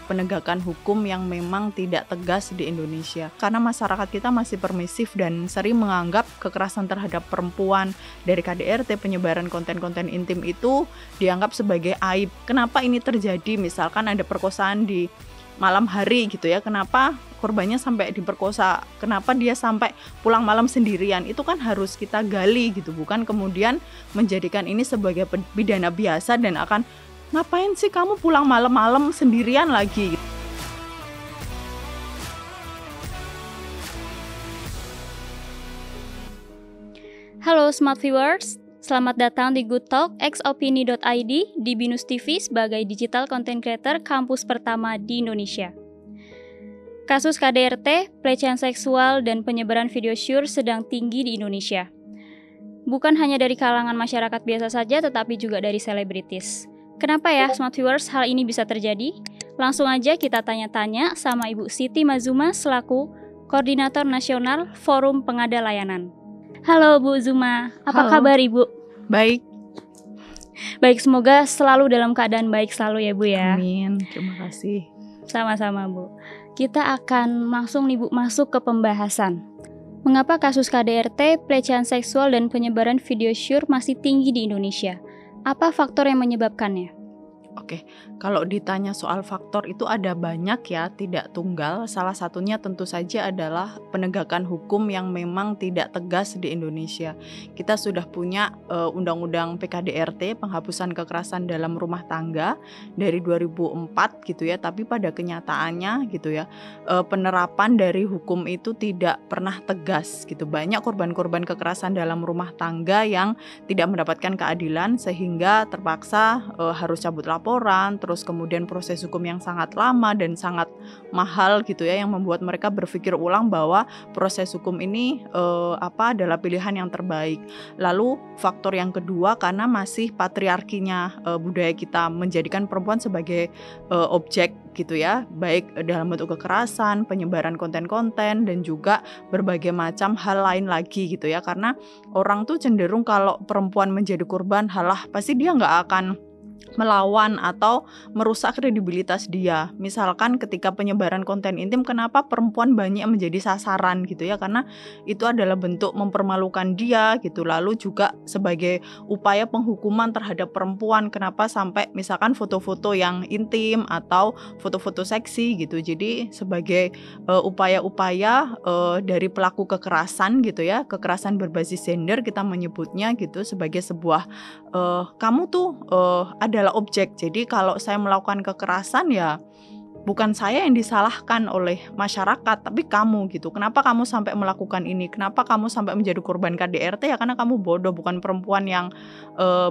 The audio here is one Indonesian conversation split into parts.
penegakan hukum yang memang tidak tegas di Indonesia. Karena masyarakat kita masih permisif dan sering menganggap kekerasan terhadap perempuan dari KDRT, penyebaran konten-konten intim itu dianggap sebagai aib. Kenapa ini terjadi? Misalkan ada perkosaan di malam hari gitu ya, kenapa korbannya sampai diperkosa, kenapa dia sampai pulang malam sendirian, itu kan harus kita gali gitu, bukan kemudian menjadikan ini sebagai pidana biasa dan akan ngapain sih kamu pulang malam-malam sendirian lagi. Halo Smart Viewers, selamat datang di Good Talk xopini.id di Binus TV sebagai digital content creator kampus pertama di Indonesia. Kasus KDRT, pelecehan seksual, dan penyebaran video syur sedang tinggi di Indonesia. Bukan hanya dari kalangan masyarakat biasa saja, tetapi juga dari selebritis. Kenapa ya, Smart Viewers, hal ini bisa terjadi? Langsung aja kita tanya-tanya sama Ibu Siti Mazuma selaku Koordinator Nasional Forum Pengada Layanan. Halo Bu Zuma, apa kabar Ibu? Baik. Baik, semoga selalu dalam keadaan baik selalu ya Bu ya. Amin, terima kasih. Sama-sama Bu. Kita akan langsung nih Bu masuk ke pembahasan. Mengapa kasus KDRT, pelecehan seksual, dan penyebaran video syur masih tinggi di Indonesia? Apa faktor yang menyebabkannya? Oke, kalau ditanya soal faktor itu ada banyak ya, tidak tunggal. Salah satunya tentu saja adalah penegakan hukum yang memang tidak tegas di Indonesia. Kita sudah punya Undang-Undang PKDRT, penghapusan kekerasan dalam rumah tangga dari 2004 gitu ya, tapi pada kenyataannya gitu ya, penerapan dari hukum itu tidak pernah tegas gitu. Banyak korban-korban kekerasan dalam rumah tangga yang tidak mendapatkan keadilan sehingga terpaksa harus cabut laporan, terus kemudian proses hukum yang sangat lama dan sangat mahal gitu ya, yang membuat mereka berpikir ulang bahwa proses hukum ini adalah pilihan yang terbaik. Lalu faktor yang kedua, karena masih patriarkinya budaya kita menjadikan perempuan sebagai objek gitu ya, baik dalam bentuk kekerasan, penyebaran konten-konten, dan juga berbagai macam hal lain lagi gitu ya. Karena orang tuh cenderung kalau perempuan menjadi korban, halah pasti dia nggak akan melawan atau merusak kredibilitas dia. Misalkan ketika penyebaran konten intim, kenapa perempuan banyak menjadi sasaran gitu ya, karena itu adalah bentuk mempermalukan dia gitu. Lalu juga sebagai upaya penghukuman terhadap perempuan, kenapa sampai misalkan foto-foto yang intim atau foto-foto seksi gitu. Jadi sebagai upaya-upaya dari pelaku kekerasan gitu ya, kekerasan berbasis gender kita menyebutnya gitu, sebagai sebuah kamu tuh adalah objek. Jadi kalau saya melakukan kekerasan ya bukan saya yang disalahkan oleh masyarakat, tapi kamu gitu. Kenapa kamu sampai melakukan ini? Kenapa kamu sampai menjadi korban KDRT? Ya karena kamu bodoh, bukan perempuan yang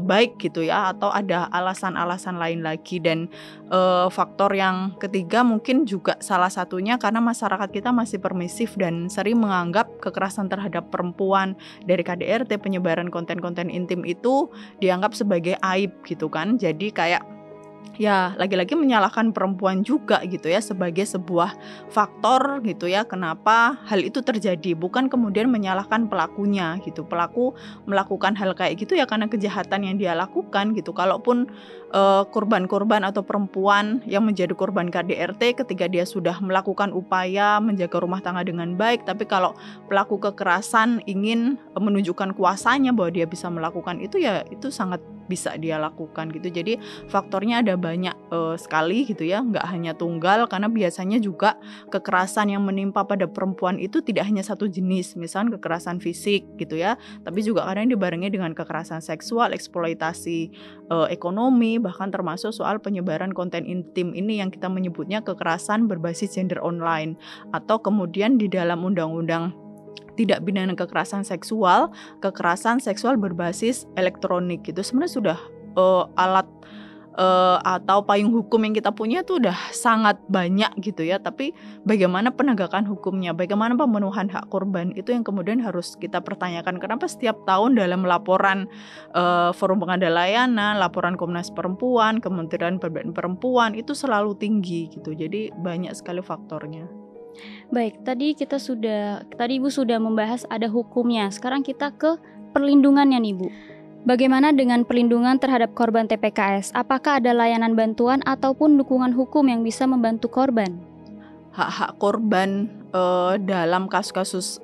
baik gitu ya, atau ada alasan-alasan lain lagi. Dan faktor yang ketiga mungkin juga salah satunya karena masyarakat kita masih permisif dan sering menganggap kekerasan terhadap perempuan dari KDRT, penyebaran konten-konten intim itu dianggap sebagai aib gitu kan. Jadi kayak ya lagi-lagi menyalahkan perempuan juga gitu ya sebagai sebuah faktor gitu ya kenapa hal itu terjadi, bukan kemudian menyalahkan pelakunya gitu. Pelaku melakukan hal kayak gitu ya karena kejahatan yang dia lakukan gitu. Kalaupun korban-korban atau perempuan yang menjadi korban KDRT ketika dia sudah melakukan upaya menjaga rumah tangga dengan baik, tapi kalau pelaku kekerasan ingin menunjukkan kuasanya bahwa dia bisa melakukan itu, ya itu sangat bisa dia lakukan gitu. Jadi faktornya ada banyak sekali gitu ya, nggak hanya tunggal, karena biasanya juga kekerasan yang menimpa pada perempuan itu tidak hanya satu jenis, misalnya kekerasan fisik gitu ya, tapi juga kadang dibarengi dengan kekerasan seksual, eksploitasi ekonomi, bahkan termasuk soal penyebaran konten intim ini yang kita menyebutnya kekerasan berbasis gender online, atau kemudian di dalam undang-undang tidak pidana kekerasan seksual berbasis elektronik gitu. Sebenarnya sudah alat atau payung hukum yang kita punya tuh udah sangat banyak gitu ya, tapi bagaimana penegakan hukumnya, bagaimana pemenuhan hak korban, itu yang kemudian harus kita pertanyakan. Kenapa setiap tahun dalam laporan Forum Pengada Layanan, laporan Komnas Perempuan, Kementerian Pemberdayaan Perempuan itu selalu tinggi gitu. Jadi banyak sekali faktornya. Baik, tadi Ibu sudah membahas ada hukumnya. Sekarang kita ke perlindungannya nih Bu. Bagaimana dengan perlindungan terhadap korban TPKS? Apakah ada layanan bantuan ataupun dukungan hukum yang bisa membantu korban? Hak-hak korban dalam kasus-kasus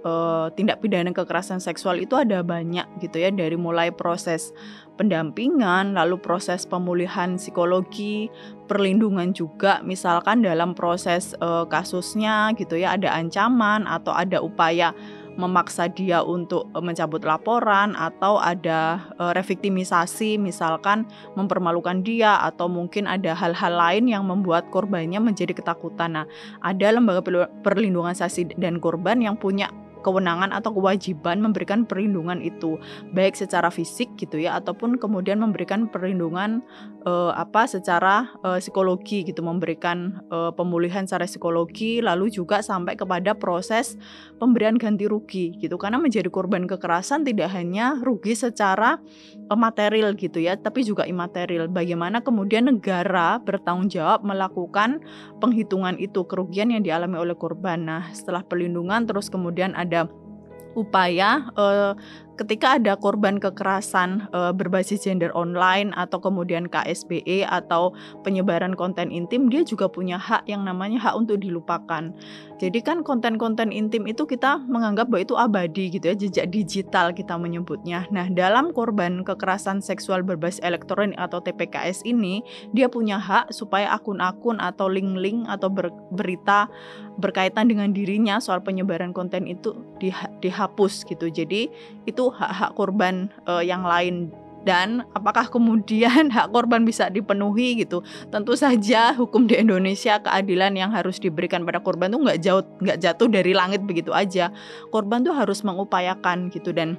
tindak pidana kekerasan seksual itu ada banyak gitu ya, dari mulai proses pendampingan, lalu proses pemulihan psikologi, perlindungan juga misalkan dalam proses kasusnya gitu ya, ada ancaman atau ada upaya memaksa dia untuk mencabut laporan, atau ada reviktimisasi misalkan mempermalukan dia, atau mungkin ada hal-hal lain yang membuat korbannya menjadi ketakutan. Nah, ada lembaga perlindungan saksi dan korban yang punya kewenangan atau kewajiban memberikan perlindungan itu, baik secara fisik gitu ya, ataupun kemudian memberikan perlindungan secara psikologi gitu, memberikan pemulihan secara psikologi, lalu juga sampai kepada proses pemberian ganti rugi gitu, karena menjadi korban kekerasan tidak hanya rugi secara material gitu ya, tapi juga imaterial. Bagaimana kemudian negara bertanggung jawab melakukan penghitungan itu kerugian yang dialami oleh korban. Nah, setelah perlindungan terus kemudian ada upaya ketika ada korban kekerasan berbasis gender online atau kemudian KSBE atau penyebaran konten intim, dia juga punya hak yang namanya hak untuk dilupakan. Jadi kan konten-konten intim itu kita menganggap bahwa itu abadi gitu ya, jejak digital kita menyebutnya. Nah, dalam korban kekerasan seksual berbasis elektronik atau TPKS ini, dia punya hak supaya akun-akun atau link-link atau berita berkaitan dengan dirinya soal penyebaran konten itu dihapus gitu. Jadi itu hak-hak korban yang lain. Dan apakah kemudian hak korban bisa dipenuhi gitu? Tentu saja hukum di Indonesia, keadilan yang harus diberikan pada korban tuh nggak jatuh dari langit begitu aja. Korban tuh harus mengupayakan gitu. Dan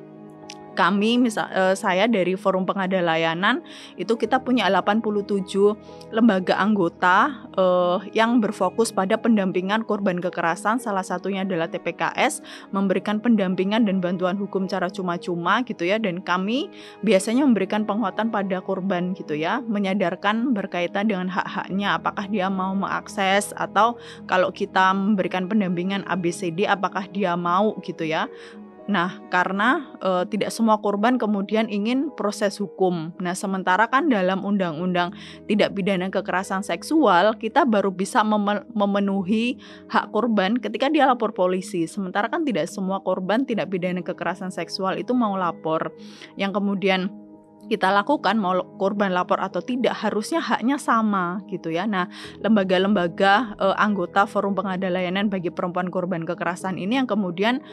kami saya dari Forum Pengada Layanan itu kita punya 87 lembaga anggota yang berfokus pada pendampingan korban kekerasan. Salah satunya adalah TPKS, memberikan pendampingan dan bantuan hukum cara cuma-cuma gitu ya. Dan kami biasanya memberikan penguatan pada korban gitu ya, menyadarkan berkaitan dengan hak-haknya, apakah dia mau mengakses, atau kalau kita memberikan pendampingan ABCD apakah dia mau gitu ya. Nah, karena tidak semua korban kemudian ingin proses hukum. Nah, sementara kan dalam undang-undang tindak pidana kekerasan seksual, kita baru bisa memenuhi hak korban ketika dia lapor polisi. Sementara kan tidak semua korban tindak pidana kekerasan seksual itu mau lapor. Yang kemudian kita lakukan, mau korban lapor atau tidak, harusnya haknya sama gitu ya. Nah, lembaga-lembaga anggota Forum Pengada Layanan bagi Perempuan Korban Kekerasan ini yang kemudian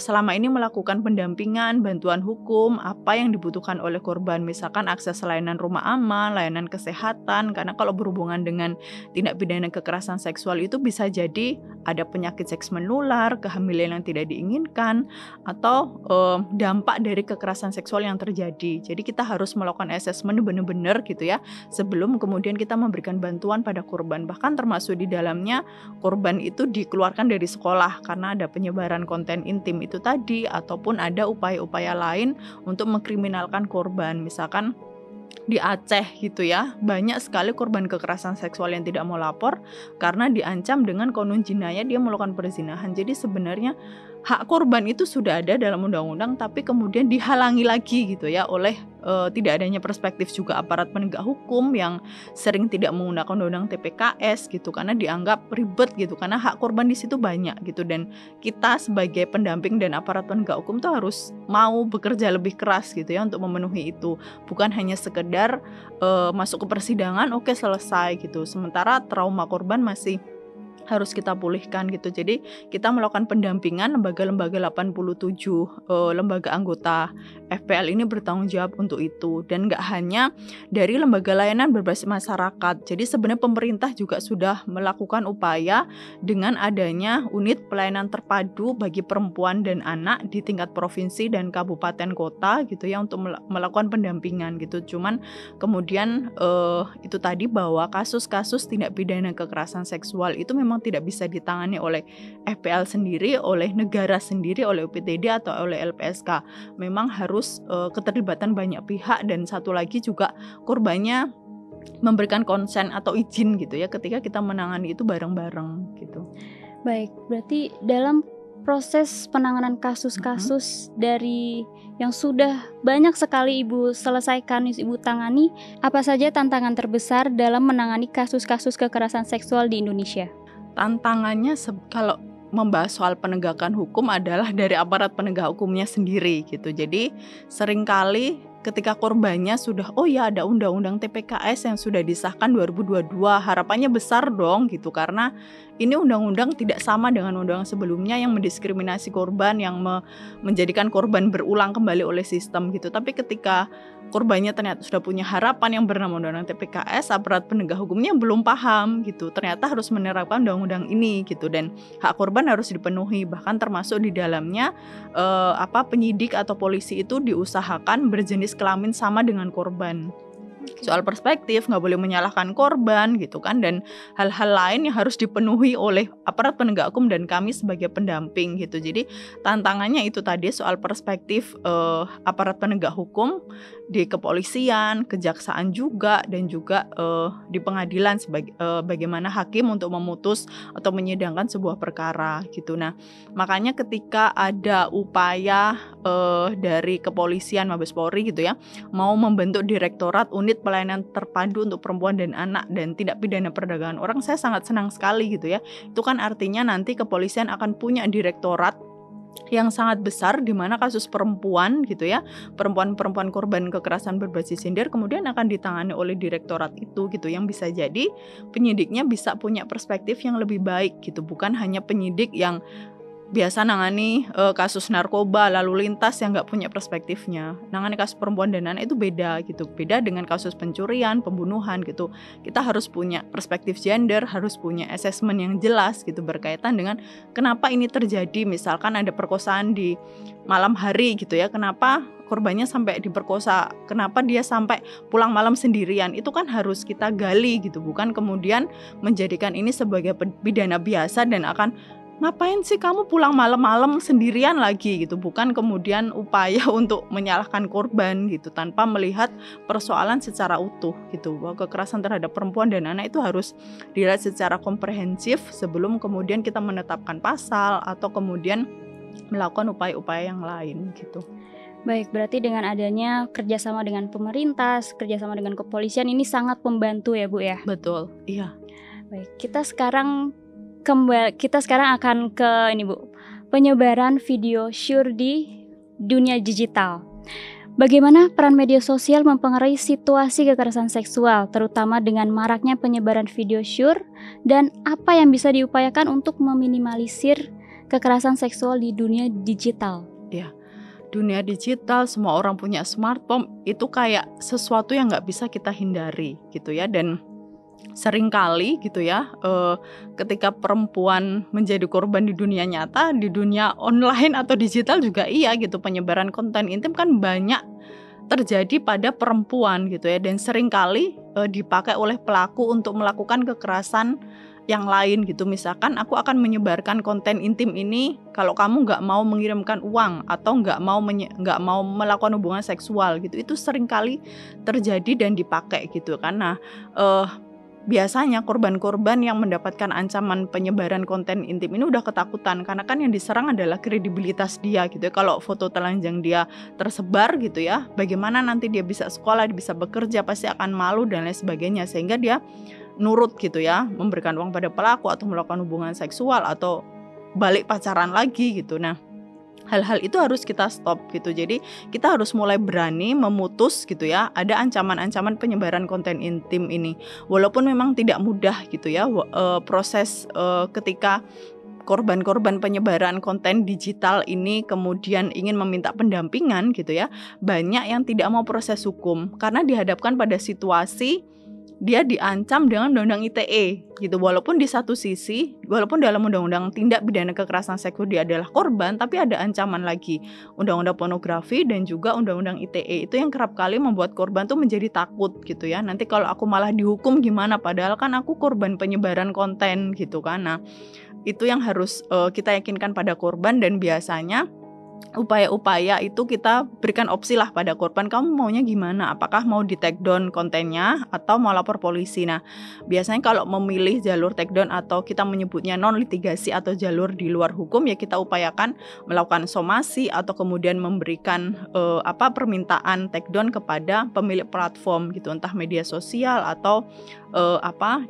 selama ini melakukan pendampingan, bantuan hukum, apa yang dibutuhkan oleh korban, misalkan akses layanan rumah aman, layanan kesehatan, karena kalau berhubungan dengan tindak pidana kekerasan seksual itu bisa jadi ada penyakit seks menular, kehamilan yang tidak diinginkan, atau dampak dari kekerasan seksual yang terjadi. Jadi kita harus melakukan assessment benar-benar gitu ya, sebelum kemudian kita memberikan bantuan pada korban. Bahkan termasuk di dalamnya korban itu dikeluarkan dari sekolah karena ada penyebaran konten intim itu tadi, ataupun ada upaya-upaya lain untuk mengkriminalkan korban. Misalkan di Aceh gitu ya, banyak sekali korban kekerasan seksual yang tidak mau lapor karena diancam dengan konun jinayah dia melakukan perzinahan. Jadi sebenarnya hak korban itu sudah ada dalam undang-undang, tapi kemudian dihalangi lagi gitu ya oleh tidak adanya perspektif juga aparat penegak hukum yang sering tidak menggunakan undang-undang TPKS gitu, karena dianggap ribet gitu, karena hak korban di situ banyak gitu. Dan kita sebagai pendamping dan aparat penegak hukum tuh harus mau bekerja lebih keras gitu ya untuk memenuhi itu, bukan hanya sekedar masuk ke persidangan oke selesai gitu, sementara trauma korban masih harus kita pulihkan gitu. Jadi kita melakukan pendampingan, lembaga-lembaga 87 lembaga anggota FPL ini bertanggung jawab untuk itu. Dan gak hanya dari lembaga layanan berbasis masyarakat, jadi sebenarnya pemerintah juga sudah melakukan upaya dengan adanya unit pelayanan terpadu bagi perempuan dan anak di tingkat provinsi dan kabupaten kota gitu ya, untuk melakukan pendampingan gitu. Cuman kemudian itu tadi, bahwa kasus-kasus tindak pidana kekerasan seksual itu memang tidak bisa ditangani oleh FPL sendiri, oleh negara sendiri, oleh UPTD atau oleh LPSK. Memang harus keterlibatan banyak pihak, dan satu lagi juga korbannya memberikan konsen atau izin gitu ya ketika kita menangani itu bareng-bareng gitu. Baik, berarti dalam proses penanganan kasus-kasus dari yang sudah banyak sekali Ibu selesaikan, Ibu tangani, apa saja tantangan terbesar dalam menangani kasus-kasus kekerasan seksual di Indonesia? Tantangannya kalau membahas soal penegakan hukum adalah dari aparat penegak hukumnya sendiri gitu. Jadi seringkali ketika korbannya sudah ada undang-undang TPKS yang sudah disahkan 2022, harapannya besar dong gitu, karena ini undang-undang tidak sama dengan undang sebelumnya yang mendiskriminasi korban, yang menjadikan korban berulang kembali oleh sistem gitu. Tapi ketika korbannya ternyata sudah punya harapan yang bernama undang-undang TPKS, aparat penegak hukumnya belum paham gitu, ternyata harus menerapkan undang-undang ini gitu, dan hak korban harus dipenuhi, bahkan termasuk di dalamnya penyidik atau polisi itu diusahakan berjenis kelamin sama dengan korban. Soal perspektif, nggak boleh menyalahkan korban gitu kan, dan hal-hal lain yang harus dipenuhi oleh aparat penegak hukum dan kami sebagai pendamping gitu. Jadi tantangannya itu tadi soal perspektif aparat penegak hukum di kepolisian, kejaksaan juga, dan juga di pengadilan bagaimana hakim untuk memutus atau menyidangkan sebuah perkara gitu. Nah, makanya ketika ada upaya dari kepolisian, Mabes Polri gitu ya, mau membentuk direktorat unit pelayanan terpadu untuk perempuan dan anak dan tindak pidana perdagangan orang, saya sangat senang sekali gitu ya. Itu kan artinya nanti kepolisian akan punya direktorat yang sangat besar di mana kasus perempuan gitu ya, perempuan korban kekerasan berbasis gender kemudian akan ditangani oleh direktorat itu gitu, yang bisa jadi penyidiknya bisa punya perspektif yang lebih baik gitu, bukan hanya penyidik yang biasa nangani kasus narkoba lalu lintas yang nggak punya perspektifnya. Nangani kasus perempuan dan anak itu beda gitu, beda dengan kasus pencurian, pembunuhan gitu. Kita harus punya perspektif gender, harus punya assessment yang jelas gitu berkaitan dengan kenapa ini terjadi. Misalkan ada perkosaan di malam hari gitu ya, kenapa korbannya sampai diperkosa, kenapa dia sampai pulang malam sendirian, itu kan harus kita gali gitu, bukan kemudian menjadikan ini sebagai pidana biasa dan akan ngapain sih kamu pulang malam-malam sendirian lagi gitu, bukan kemudian upaya untuk menyalahkan korban gitu tanpa melihat persoalan secara utuh gitu. Bahwa kekerasan terhadap perempuan dan anak itu harus dilihat secara komprehensif sebelum kemudian kita menetapkan pasal atau kemudian melakukan upaya-upaya yang lain gitu. Baik, berarti dengan adanya kerjasama dengan pemerintah, kerjasama dengan kepolisian ini sangat membantu ya Bu ya? Betul, iya. Baik, kita sekarang akan ke ini Bu, penyebaran video syur di dunia digital. Bagaimana peran media sosial mempengaruhi situasi kekerasan seksual, terutama dengan maraknya penyebaran video syur, dan apa yang bisa diupayakan untuk meminimalisir kekerasan seksual di dunia digital? Ya, dunia digital, semua orang punya smartphone, itu kayak sesuatu yang nggak bisa kita hindari gitu ya, dan seringkali gitu ya, ketika perempuan menjadi korban di dunia nyata, di dunia online atau digital juga iya gitu, penyebaran konten intim kan banyak terjadi pada perempuan gitu ya, dan seringkali dipakai oleh pelaku untuk melakukan kekerasan yang lain gitu. Misalkan aku akan menyebarkan konten intim ini kalau kamu nggak mau mengirimkan uang atau nggak mau melakukan hubungan seksual gitu, itu seringkali terjadi dan dipakai gitu kan. Nah, biasanya korban-korban yang mendapatkan ancaman penyebaran konten intim ini udah ketakutan, karena kan yang diserang adalah kredibilitas dia gitu ya. Kalau foto telanjang dia tersebar gitu ya, bagaimana nanti dia bisa sekolah, dia bisa bekerja, pasti akan malu dan lain sebagainya, sehingga dia nurut gitu ya, memberikan uang pada pelaku atau melakukan hubungan seksual atau balik pacaran lagi gitu. Nah, hal-hal itu harus kita stop gitu. Jadi kita harus mulai berani memutus gitu ya, ada ancaman-ancaman penyebaran konten intim ini. Walaupun memang tidak mudah gitu ya, proses ketika korban-korban penyebaran konten digital ini kemudian ingin meminta pendampingan gitu ya, banyak yang tidak mau proses hukum karena dihadapkan pada situasi dia diancam dengan undang-undang ITE gitu. Walaupun di satu sisi, walaupun dalam undang-undang tindak pidana kekerasan seksual dia adalah korban, tapi ada ancaman lagi, undang-undang pornografi dan juga undang-undang ITE. Itu yang kerap kali membuat korban tuh menjadi takut gitu ya. Nanti kalau aku malah dihukum gimana, padahal kan aku korban penyebaran konten gitu kan. Nah, itu yang harus kita yakinkan pada korban, dan biasanya upaya-upaya itu kita berikan opsi lah pada korban, kamu maunya gimana, apakah mau di take down kontennya atau mau lapor polisi. Nah biasanya kalau memilih jalur take down atau kita menyebutnya non litigasi atau jalur di luar hukum, ya kita upayakan melakukan somasi atau kemudian memberikan permintaan take down kepada pemilik platform gitu, entah media sosial atau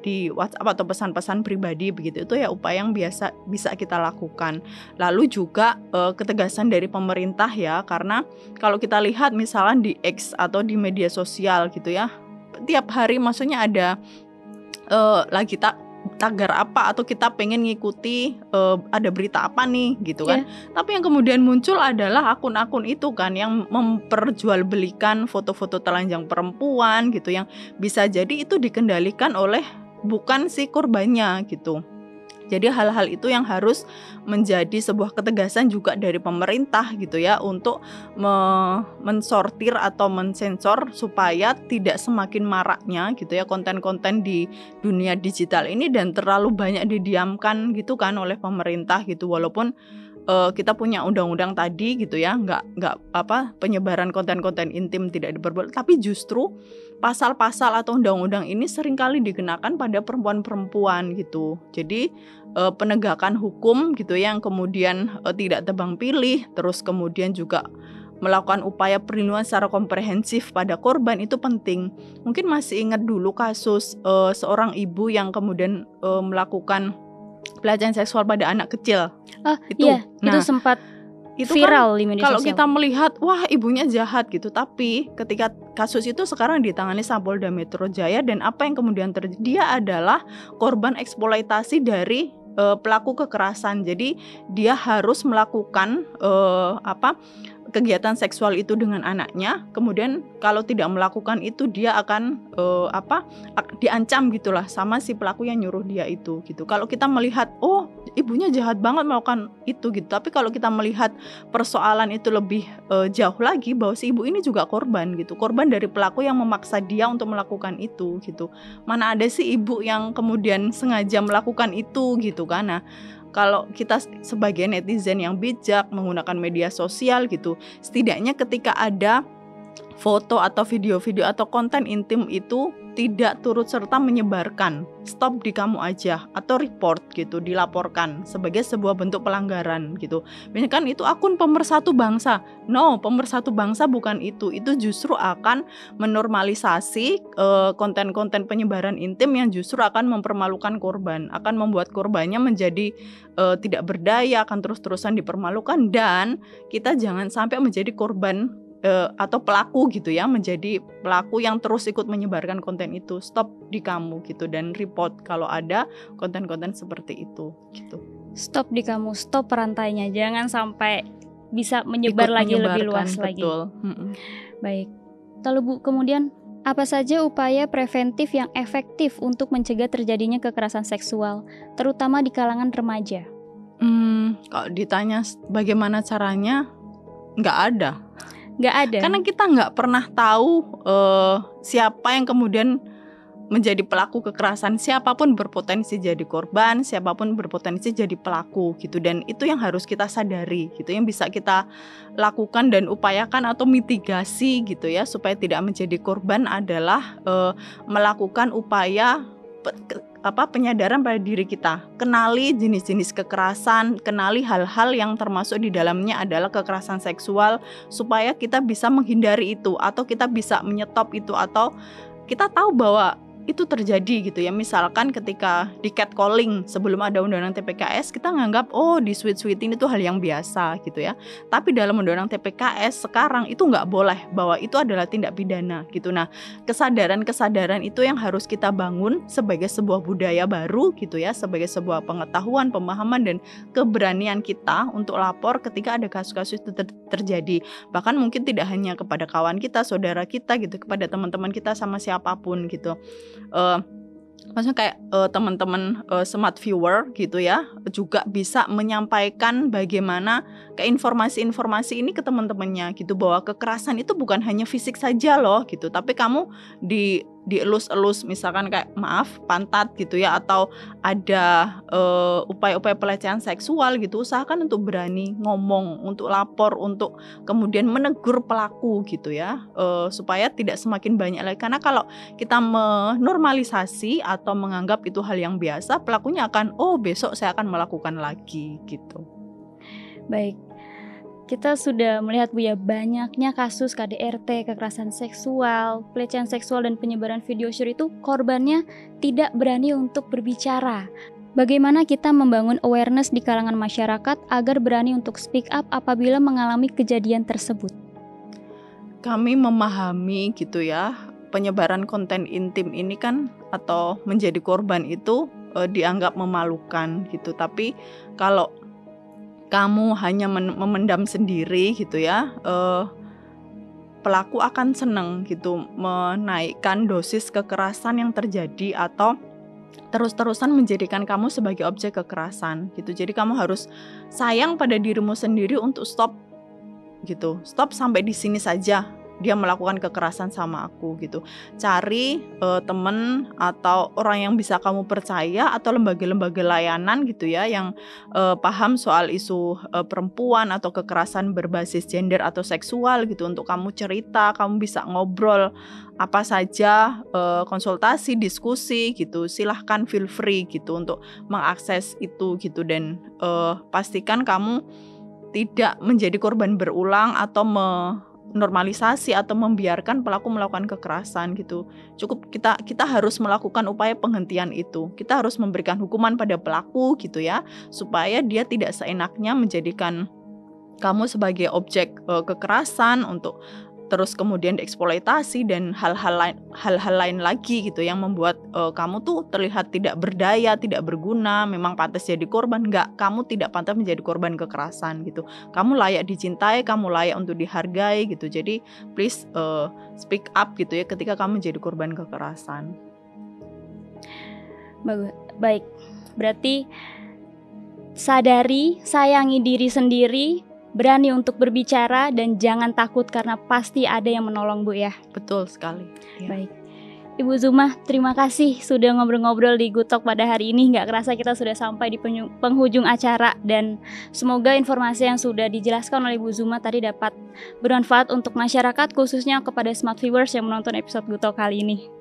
di WhatsApp atau pesan-pesan pribadi begitu. Itu ya upaya yang bisa kita lakukan. Lalu juga ketegasan dari pemerintah ya, karena kalau kita lihat misalnya di X atau di media sosial gitu ya, tiap hari maksudnya ada lagi tagar apa atau kita pengen ngikuti ada berita apa nih gitu kan. Tapi yang kemudian muncul adalah akun-akun itu kan yang memperjualbelikan foto-foto telanjang perempuan gitu, yang bisa jadi itu dikendalikan oleh bukan si korbannya gitu. Jadi hal-hal itu yang harus menjadi sebuah ketegasan juga dari pemerintah gitu ya, untuk mensortir atau mensensor supaya tidak semakin maraknya gitu ya konten-konten di dunia digital ini dan terlalu banyak didiamkan gitu kan oleh pemerintah gitu. Walaupun kita punya undang-undang tadi gitu ya, nggak penyebaran konten-konten intim tidak diperbolehkan, tapi justru pasal-pasal atau undang-undang ini seringkali dikenakan pada perempuan-perempuan gitu. Jadi penegakan hukum gitu yang kemudian tidak tebang pilih, terus kemudian juga melakukan upaya perlindungan secara komprehensif pada korban itu penting. Mungkin masih ingat dulu kasus seorang ibu yang kemudian melakukan pelecehan seksual pada anak kecil. Itu sempat itu viral di media sosial. Kalau kita melihat, wah ibunya jahat gitu, tapi ketika kasus itu sekarang ditangani Polda Metro Jaya, dan apa yang kemudian terjadi, dia adalah korban eksploitasi dari pelaku kekerasan. Jadi dia harus melakukan kegiatan seksual itu dengan anaknya, kemudian kalau tidak melakukan itu dia akan diancam gitulah sama si pelaku yang nyuruh dia itu gitu. Kalau kita melihat, oh ibunya jahat banget melakukan itu gitu, tapi kalau kita melihat persoalan itu lebih jauh lagi, bahwa si ibu ini juga korban gitu, korban dari pelaku yang memaksa dia untuk melakukan itu gitu. Mana ada sih ibu yang kemudian sengaja melakukan itu gitu kan. Nah kalau kita sebagai netizen yang bijak menggunakan media sosial gitu, setidaknya ketika ada foto atau video-video atau konten intim itu tidak turut serta menyebarkan, stop di kamu aja, atau report gitu, dilaporkan sebagai sebuah bentuk pelanggaran gitu. Misalkan kan itu akun pemersatu bangsa. No, pemersatu bangsa bukan itu. Itu justru akan menormalisasi konten-konten penyebaran intim yang justru akan mempermalukan korban, akan membuat korbannya menjadi tidak berdaya, akan terus-terusan dipermalukan, dan kita jangan sampai menjadi korban atau pelaku gitu ya, menjadi pelaku yang terus ikut menyebarkan konten itu. Stop di kamu gitu, dan report kalau ada konten-konten seperti itu gitu. Stop di kamu, stop perantainya, jangan sampai bisa menyebar lagi lebih luas lagi. Betul. Baik. Lalu Bu, kemudian apa saja upaya preventif yang efektif untuk mencegah terjadinya kekerasan seksual, terutama di kalangan remaja? Kalau ditanya bagaimana caranya, nggak ada. Karena kita nggak pernah tahu siapa yang kemudian menjadi pelaku kekerasan. Siapapun berpotensi jadi korban, siapapun berpotensi jadi pelaku gitu. Dan itu yang harus kita sadari gitu, yang bisa kita lakukan dan upayakan atau mitigasi gitu ya, supaya tidak menjadi korban adalah melakukan upaya penyadaran pada diri kita. Kenali jenis-jenis kekerasan, kenali hal-hal yang termasuk di dalamnya adalah kekerasan seksual, supaya kita bisa menghindari itu, atau kita bisa menyetop itu, atau kita tahu bahwa itu terjadi gitu ya. Misalkan ketika di catcalling sebelum ada undang-undang TPKS, kita nganggap oh di sweet-sweetin itu hal yang biasa gitu ya. Tapi dalam undang-undang TPKS sekarang itu nggak boleh, bahwa itu adalah tindak pidana gitu. Nah, kesadaran itu yang harus kita bangun sebagai sebuah budaya baru gitu ya, sebagai sebuah pengetahuan, pemahaman, dan keberanian kita untuk lapor ketika ada kasus-kasus itu terjadi. Bahkan mungkin tidak hanya kepada kawan kita, saudara kita gitu, kepada teman-teman kita, sama siapapun gitu. Maksudnya kayak teman-teman smart viewer gitu ya, juga bisa menyampaikan bagaimana kayak informasi-informasi ini ke teman-temannya gitu, bahwa kekerasan itu bukan hanya fisik saja loh gitu, tapi kamu dielus-elus, misalkan kayak maaf pantat gitu ya, atau ada upaya-upaya pelecehan seksual gitu, usahakan untuk berani ngomong, untuk lapor, untuk kemudian menegur pelaku gitu ya, supaya tidak semakin banyak lagi. Karena kalau kita menormalisasi atau menganggap itu hal yang biasa, pelakunya akan besok saya akan melakukan lagi gitu. Baik, kita sudah melihat Bu ya, banyaknya kasus KDRT, kekerasan seksual, pelecehan seksual, dan penyebaran video syur itu korbannya tidak berani untuk berbicara. Bagaimana kita membangun awareness di kalangan masyarakat agar berani untuk speak up apabila mengalami kejadian tersebut? Kami memahami gitu ya, penyebaran konten intim ini kan atau menjadi korban itu dianggap memalukan gitu. Tapi kalau kamu hanya memendam sendiri gitu ya, pelaku akan seneng gitu menaikkan dosis kekerasan yang terjadi atau terus-terusan menjadikan kamu sebagai objek kekerasan gitu. Jadi kamu harus sayang pada dirimu sendiri untuk stop gitu. Stop sampai di sini saja dia melakukan kekerasan sama aku gitu. Cari teman atau orang yang bisa kamu percaya atau lembaga-lembaga layanan gitu ya yang paham soal isu perempuan atau kekerasan berbasis gender atau seksual gitu, untuk kamu cerita, kamu bisa ngobrol apa saja, konsultasi, diskusi gitu. Silahkan feel free gitu untuk mengakses itu gitu, dan pastikan kamu tidak menjadi korban berulang atau normalisasi atau membiarkan pelaku melakukan kekerasan gitu. Cukup kita harus melakukan upaya penghentian itu. Kita harus memberikan hukuman pada pelaku gitu ya, supaya dia tidak seenaknya menjadikan kamu sebagai objek kekerasan untuk terus kemudian dieksploitasi dan hal-hal lain lagi gitu yang membuat kamu tuh terlihat tidak berdaya, tidak berguna, memang pantas jadi korban. Enggak, kamu tidak pantas menjadi korban kekerasan gitu. Kamu layak dicintai, kamu layak untuk dihargai gitu. Jadi please speak up gitu ya ketika kamu menjadi korban kekerasan. Baik, berarti sadari, sayangi diri sendiri, berani untuk berbicara, dan jangan takut karena pasti ada yang menolong Bu ya. Betul sekali ya. Baik, Ibu Zuma, terima kasih sudah ngobrol-ngobrol di Good Talk pada hari ini. Gak kerasa kita sudah sampai di penghujung acara, dan semoga informasi yang sudah dijelaskan oleh Ibu Zuma tadi dapat bermanfaat untuk masyarakat, khususnya kepada smart viewers yang menonton episode Good Talk kali ini.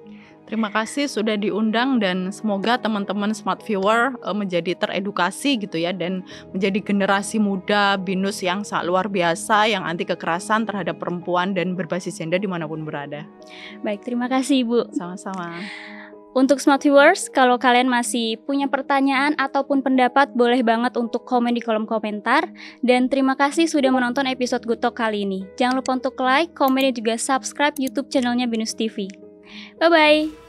Terima kasih sudah diundang, dan semoga teman-teman smart viewer menjadi teredukasi gitu ya, dan menjadi generasi muda BINUS yang sangat luar biasa yang anti kekerasan terhadap perempuan dan berbasis gender dimanapun berada. Baik, terima kasih Ibu. Sama-sama. Untuk smart viewers, kalau kalian masih punya pertanyaan ataupun pendapat, boleh banget untuk komen di kolom komentar. Dan terima kasih sudah menonton episode Good Talk kali ini. Jangan lupa untuk like, komen, dan juga subscribe YouTube channelnya BINUS TV. Bye-bye!